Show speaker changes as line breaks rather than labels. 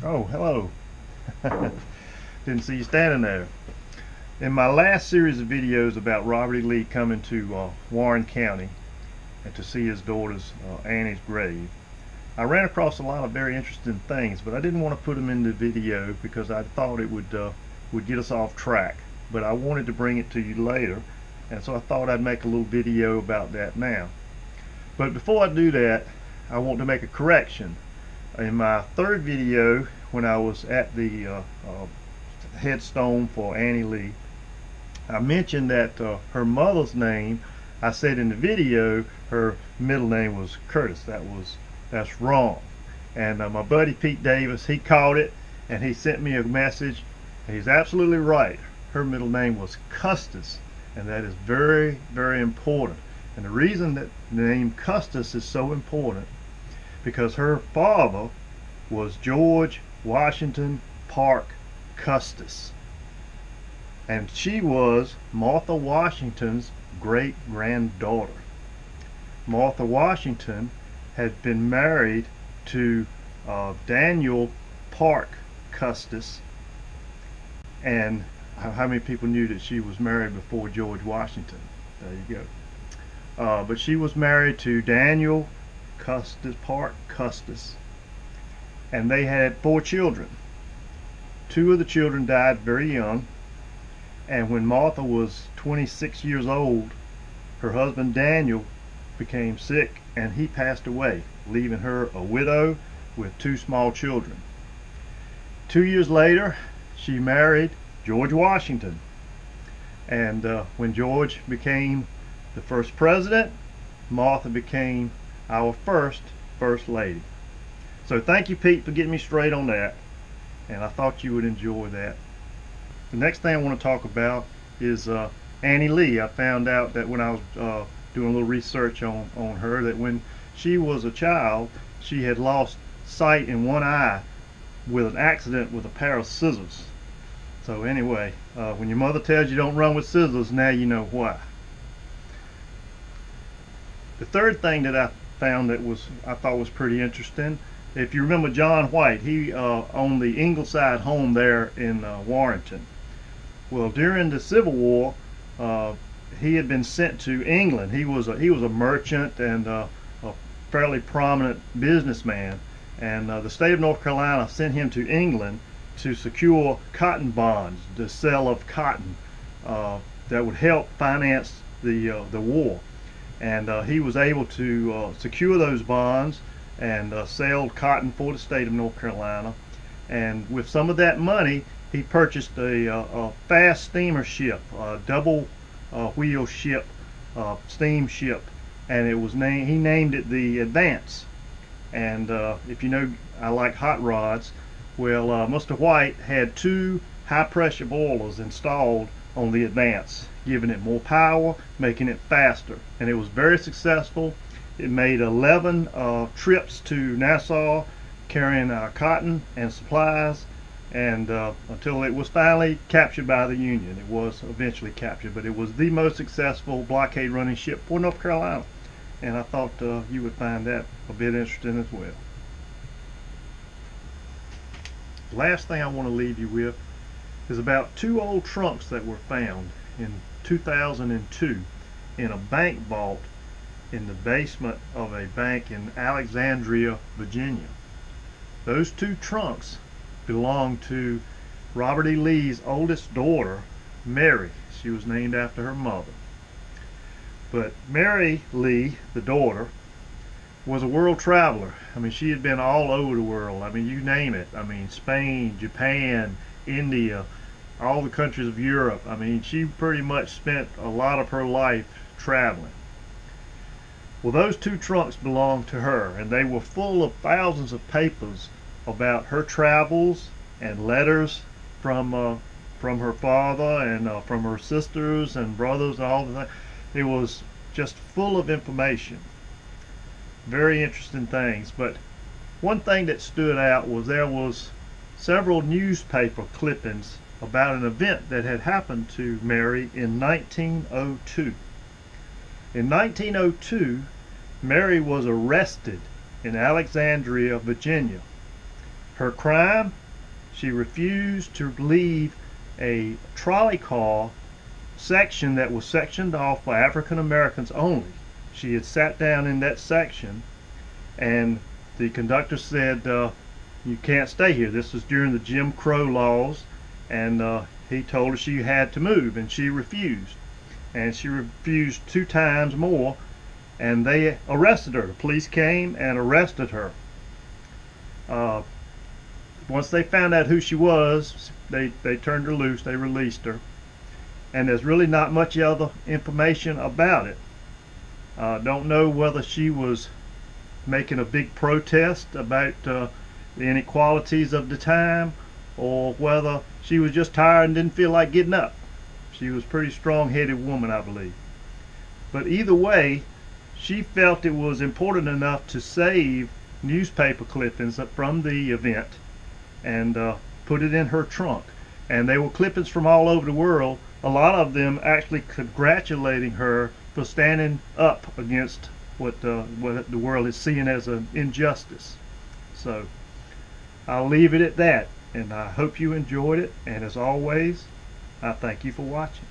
Oh, hello. Didn't see you standing there. In my last series of videos about Robert E. Lee coming to Warren County and to see his daughter's Annie's grave, I ran across a lot of very interesting things, but I didn't want to put them in the video because I thought it would get us off track. But I wanted to bring it to you later, and so I thought I'd make a little video about that now. But before I do that, I want to make a correction. In my third video, when I was at the headstone for Annie Lee, I mentioned that her mother's name, I said in the video her middle name was Curtis. That's wrong. And my buddy Pete Davis, he caught it and he sent me a message. And he's absolutely right. Her middle name was Custis, and that is very, very important. And the reason that the name Custis is so important because her father was George Washington Parke Custis, and she was Martha Washington's great-granddaughter. Martha Washington had been married to Daniel Parke Custis, and how many people knew that she was married before George Washington? There you go. But she was married to Daniel Parke Custis, and they had 4 children. 2 of the children died very young, and when Martha was 26 years old, her husband Daniel became sick and he passed away, leaving her a widow with 2 small children. 2 years later, she married George Washington, and when George became the first president, Martha became our first lady. So thank you, Pete, for getting me straight on that, and I thought you would enjoy that. The next thing I want to talk about is Annie Lee. I found out that when I was doing a little research on her, that when she was a child, she had lost sight in one eye with an accident with a pair of scissors. So anyway, when your mother tells you don't run with scissors, now you know why. The third thing that I found that I thought was pretty interesting, if you remember John White, he owned the Ingleside home there in Warrenton. Well, during the Civil War, he had been sent to England. He was a merchant and a fairly prominent businessman, and the state of North Carolina sent him to England to secure cotton bonds, the sale of cotton that would help finance the war. And he was able to secure those bonds and sell cotton for the state of North Carolina. And with some of that money, he purchased a fast steamer ship, a double wheel ship, steamship, and he named it the Advance. And if you know, I like hot rods. Well, Mr. White had 2 high-pressure boilers installed on the Advance, giving it more power, making it faster, and it was very successful. It made 11 trips to Nassau, carrying cotton and supplies, and until it was finally captured by the Union. It was eventually captured, but it was the most successful blockade running ship for North Carolina, and I thought you would find that a bit interesting as well. The last thing I want to leave you with is about 2 old trunks that were found in 2002 in a bank vault in the basement of a bank in Alexandria, Virginia. Those 2 trunks belong to Robert E. Lee's oldest daughter, Mary. She was named after her mother. But Mary Lee, the daughter, was a world traveler. I mean, she had been all over the world. I mean, you name it. I mean, Spain, Japan, India, all the countries of Europe. I mean, she pretty much spent a lot of her life traveling. Well, those 2 trunks belonged to her, and they were full of thousands of papers about her travels and letters from her father and from her sisters and brothers and all that. It was just full of information. Very interesting things. But one thing that stood out was there was several newspaper clippings about an event that had happened to Mary in 1902. In 1902, Mary was arrested in Alexandria, Virginia. Her crime: she refused to leave a trolley car section that was sectioned off by African Americans only. She had sat down in that section, and the conductor said, you can't stay here. This was during the Jim Crow laws, and he told her she had to move, and she refused. And she refused 2 times more, and they arrested her. The police came and arrested her. Once they found out who she was, they turned her loose. They released her, and there's really not much other information about it. Don't know whether she was making a big protest about the inequalities of the time, or whether she was just tired and didn't feel like getting up. She was a pretty strong-headed woman, I believe. But either way, she felt it was important enough to save newspaper clippings from the event and put it in her trunk. And they were clippings from all over the world, a lot of them actually congratulating her for standing up against what the world is seeing as an injustice. So I'll leave it at that, and I hope you enjoyed it, and as always, I thank you for watching.